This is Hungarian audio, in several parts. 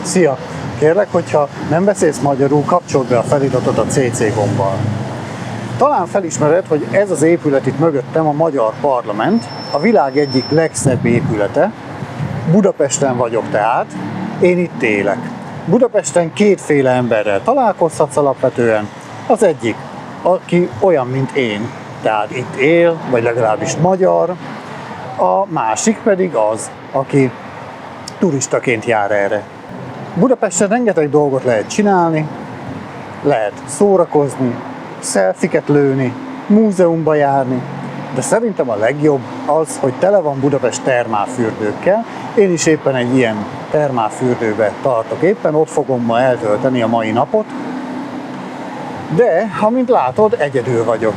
Szia! Kérlek, hogyha nem beszélsz magyarul, kapcsold be a feliratot a CC gombbal. Talán felismered, hogy ez az épület itt mögöttem a Magyar Parlament, a világ egyik legszebb épülete. Budapesten vagyok tehát, én itt élek. Budapesten kétféle emberrel találkozhatsz alapvetően. Az egyik, aki olyan, mint én, tehát itt él, vagy legalábbis magyar. A másik pedig az, aki turistaként jár erre. Budapesten rengeteg dolgot lehet csinálni, lehet szórakozni, szelfiket lőni, múzeumba járni, de szerintem a legjobb az, hogy tele van Budapest termálfürdőkkel. Én is éppen egy ilyen termálfürdőbe tartok éppen, ott fogom ma eltölteni a mai napot, de, amint látod, egyedül vagyok.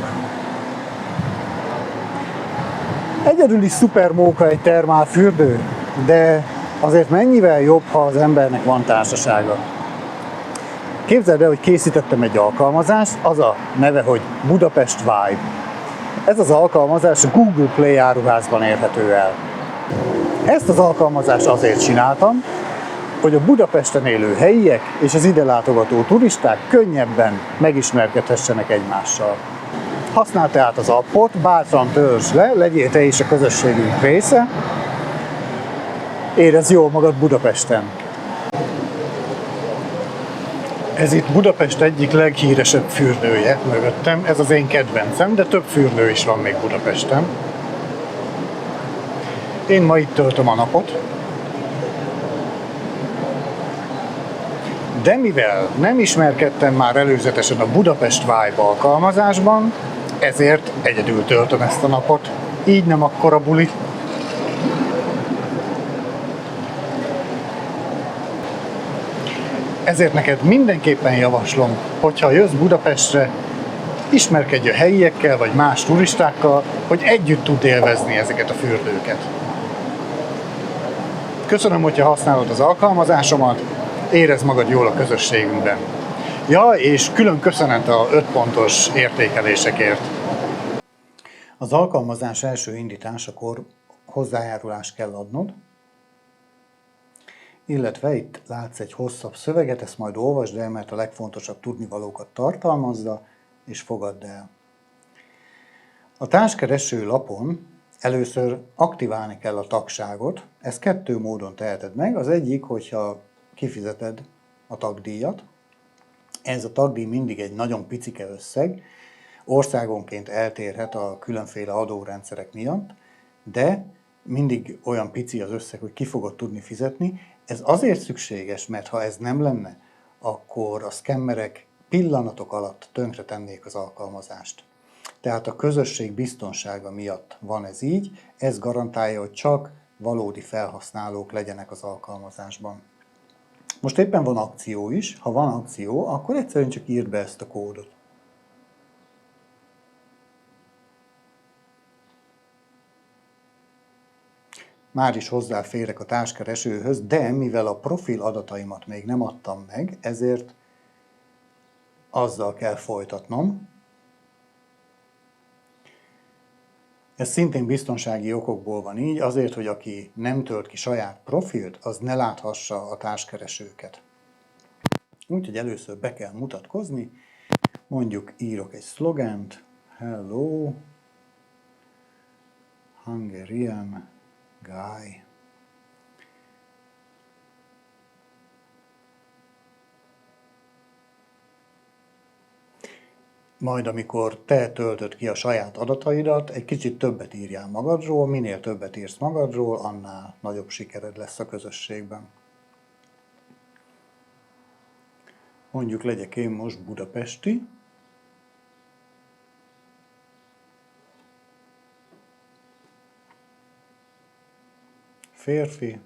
Egyedül is szuper móka egy termálfürdő, de azért mennyivel jobb, ha az embernek van társasága. Képzeld el, hogy készítettem egy alkalmazást, az a neve, hogy Budapest Vibe. Ez az alkalmazás a Google Play áruházban érhető el. Ezt az alkalmazást azért csináltam, hogy a Budapesten élő helyiek és az ide látogató turisták könnyebben megismerkedhessenek egymással. Használd tehát az appot, bátran töltsd le, legyél te is a közösségünk része, érezd jól magad Budapesten. Ez itt Budapest egyik leghíresebb fürdője mögöttem, ez az én kedvencem, de több fürdő is van még Budapesten. Én ma itt töltöm a napot, de mivel nem ismerkedtem már előzetesen a Budapest Vibe alkalmazásban, ezért egyedül töltöm ezt a napot, így nem akkora buli. Ezért neked mindenképpen javaslom, hogyha jössz Budapestre, ismerkedj a helyiekkel vagy más turistákkal, hogy együtt tudd élvezni ezeket a fürdőket. Köszönöm, hogyha használod az alkalmazásomat, érezd magad jól a közösségünkben. Ja, és külön köszönet a 5 pontos értékelésekért. Az alkalmazás első indításakor hozzájárulást kell adnod, illetve itt látsz egy hosszabb szöveget, ezt majd olvasd el, mert a legfontosabb tudnivalókat tartalmazza, és fogadd el. A társkereső lapon először aktiválni kell a tagságot, ezt 2 módon teheted meg. Az egyik, hogyha kifizeted a tagdíjat. Ez a tagdíj mindig egy nagyon picike összeg, országonként eltérhet a különféle adórendszerek miatt, de mindig olyan pici az összeg, hogy ki fogod tudni fizetni. Ez azért szükséges, mert ha ez nem lenne, akkor a szkemmerek pillanatok alatt tönkretennék az alkalmazást. Tehát a közösség biztonsága miatt van ez így, ez garantálja, hogy csak valódi felhasználók legyenek az alkalmazásban. Most éppen van akció is, ha van akció, akkor egyszerűen csak írd be ezt a kódot. Már is hozzáférek a társkeresőhöz, de mivel a profil adataimat még nem adtam meg, ezért azzal kell folytatnom. Ez szintén biztonsági okokból van így, azért, hogy aki nem tölt ki saját profilt, az ne láthassa a társkeresőket. Úgyhogy először be kell mutatkozni, mondjuk írok egy szlogent, Hello, Hungarian Guy. Majd amikor te töltöd ki a saját adataidat, egy kicsit többet írjál magadról, minél többet írsz magadról, annál nagyobb sikered lesz a közösségben. Mondjuk legyek én most budapesti. Férfi,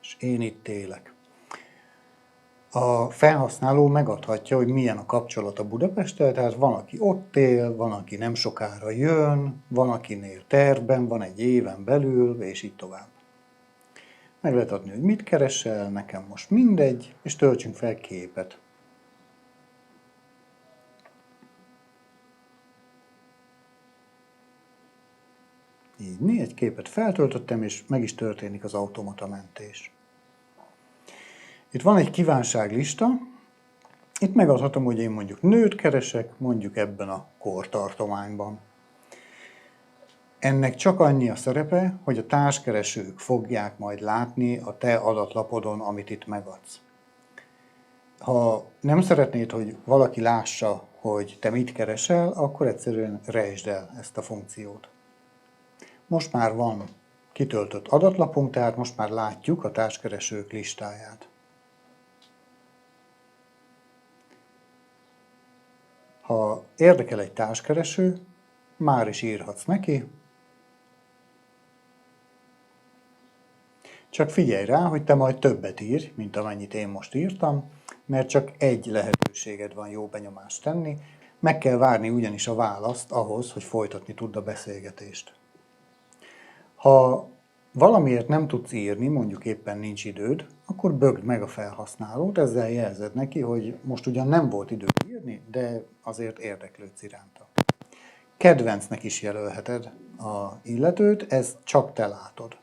és én itt élek. A felhasználó megadhatja, hogy milyen a kapcsolat a Budapesttel, tehát van, aki ott él, van, aki nem sokára jön, van, akinél tervben, van egy éven belül, és így tovább. Meg lehet adni, hogy mit keresel, nekem most mindegy, és töltsünk fel képet. Így, egy képet feltöltöttem, és meg is történik az automata mentés. Itt van egy kívánságlista, itt megadhatom, hogy én mondjuk nőt keresek, mondjuk ebben a kortartományban. Ennek csak annyi a szerepe, hogy a társkeresők fogják majd látni a te adatlapodon, amit itt megadsz. Ha nem szeretnéd, hogy valaki lássa, hogy te mit keresel, akkor egyszerűen rejtsd el ezt a funkciót. Most már van kitöltött adatlapunk, tehát most már látjuk a társkeresők listáját. Ha érdekel egy társkereső, már is írhatsz neki, csak figyelj rá, hogy te majd többet írj, mint amennyit én most írtam, mert csak egy lehetőséged van jó benyomást tenni, meg kell várni ugyanis a választ ahhoz, hogy folytatni tudd a beszélgetést. Ha valamiért nem tudsz írni, mondjuk éppen nincs időd, akkor bögd meg a felhasználót, ezzel jelzed neki, hogy most ugyan nem volt időd írni, de azért érdeklődsz iránta. Kedvencnek is jelölheted az illetőt, ezt csak te látod.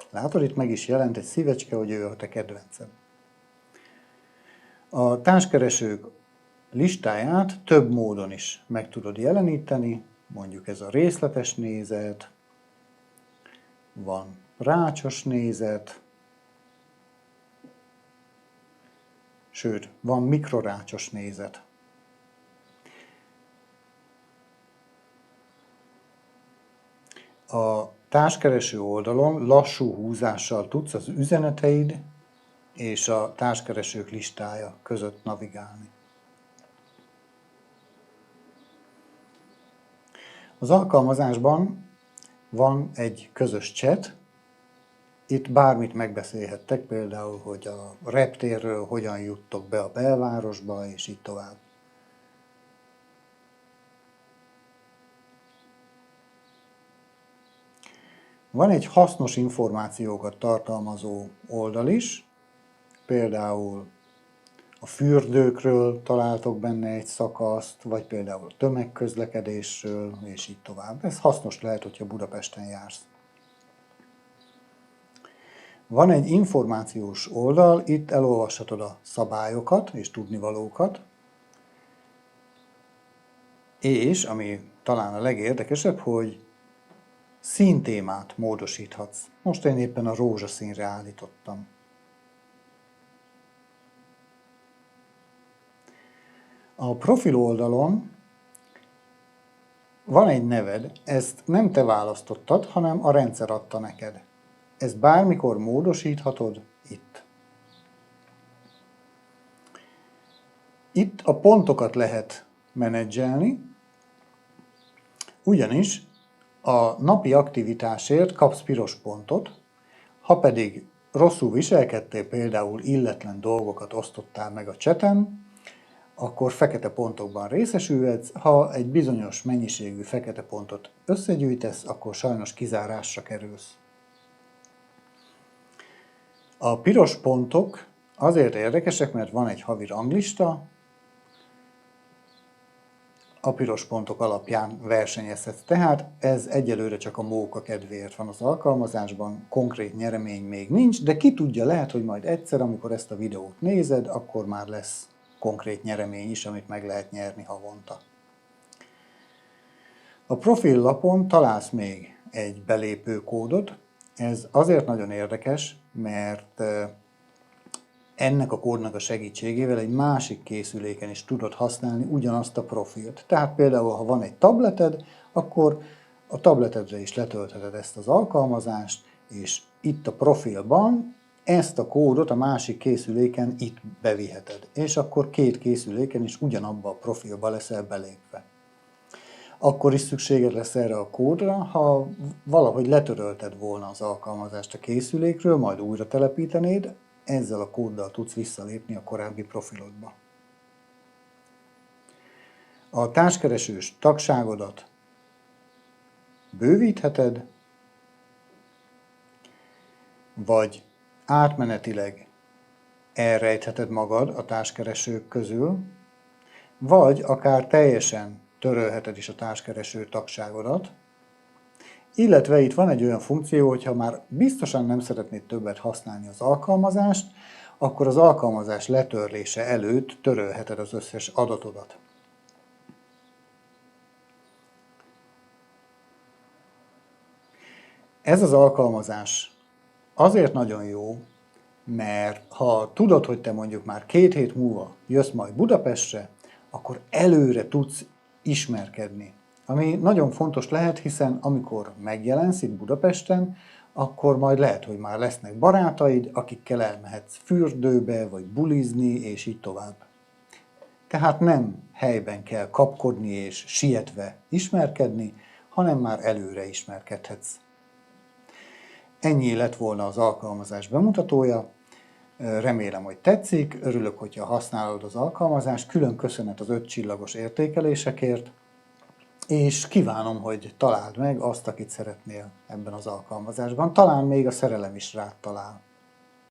Látod, itt meg is jelent egy szívecske, hogy ő a te kedvenced. A társkeresők listáját több módon is meg tudod jeleníteni, mondjuk ez a részletes nézet, van rácsos nézet, sőt, van mikrorácsos nézet. A társkereső oldalon lassú húzással tudsz az üzeneteid és a társkeresők listája között navigálni. Az alkalmazásban van egy közös chat, itt bármit megbeszélhettek, például, hogy a reptérről hogyan juttok be a belvárosba, és így tovább. Van egy hasznos információkat tartalmazó oldal is, például a fürdőkről találtok benne egy szakaszt, vagy például a tömegközlekedésről, és így tovább. Ez hasznos lehet, hogyha Budapesten jársz. Van egy információs oldal, itt elolvashatod a szabályokat és tudnivalókat, és, ami talán a legérdekesebb, hogy színtémát módosíthatsz. Most én éppen a rózsaszínre állítottam. A profil oldalon van egy neved, ezt nem te választottad, hanem a rendszer adta neked. Ezt bármikor módosíthatod itt. Itt a pontokat lehet menedzselni, ugyanis a napi aktivitásért kapsz piros pontot, ha pedig rosszul viselkedtél, például illetlen dolgokat osztottál meg a chaten, akkor fekete pontokban részesülhetsz, ha egy bizonyos mennyiségű fekete pontot összegyűjtesz, akkor sajnos kizárásra kerülsz. A piros pontok azért érdekesek, mert van egy havi ranglista, a piros pontok alapján versenyezhetsz. Tehát ez egyelőre csak a móka kedvéért van az alkalmazásban, konkrét nyeremény még nincs, de ki tudja, lehet, hogy majd egyszer, amikor ezt a videót nézed, akkor már lesz konkrét nyeremény is, amit meg lehet nyerni havonta. A profillapon találsz még egy belépőkódot. Ez azért nagyon érdekes, mert ennek a kódnak a segítségével egy másik készüléken is tudod használni ugyanazt a profilt. Tehát például, ha van egy tableted, akkor a tabletedre is letöltheted ezt az alkalmazást, és itt a profilban ezt a kódot a másik készüléken itt beviheted. És akkor két készüléken is ugyanabba a profilba leszel belépve. Akkor is szükséged lesz erre a kódra, ha valahogy letörölted volna az alkalmazást a készülékről, majd újra telepítenéd, ezzel a kóddal tudsz visszalépni a korábbi profilodba. A társkeresős tagságodat bővítheted, vagy átmenetileg elrejtheted magad a társkeresők közül, vagy akár teljesen törölheted is a társkereső tagságodat, Illetve itt van egy olyan funkció, hogyha már biztosan nem szeretnéd többet használni az alkalmazást, akkor az alkalmazás letörlése előtt törölheted az összes adatodat. Ez az alkalmazás azért nagyon jó, mert ha tudod, hogy te mondjuk már 2 hét múlva jössz majd Budapestre, akkor előre tudsz ismerkedni. Ami nagyon fontos lehet, hiszen amikor megjelensz itt Budapesten, akkor majd lehet, hogy már lesznek barátaid, akikkel elmehetsz fürdőbe, vagy bulizni, és így tovább. Tehát nem helyben kell kapkodni és sietve ismerkedni, hanem már előre ismerkedhetsz. Ennyi lett volna az alkalmazás bemutatója. Remélem, hogy tetszik, örülök, hogyha használod az alkalmazást, külön köszönet az 5 csillagos értékelésekért, és kívánom, hogy találd meg azt, akit szeretnél ebben az alkalmazásban. Talán még a szerelem is rád talál.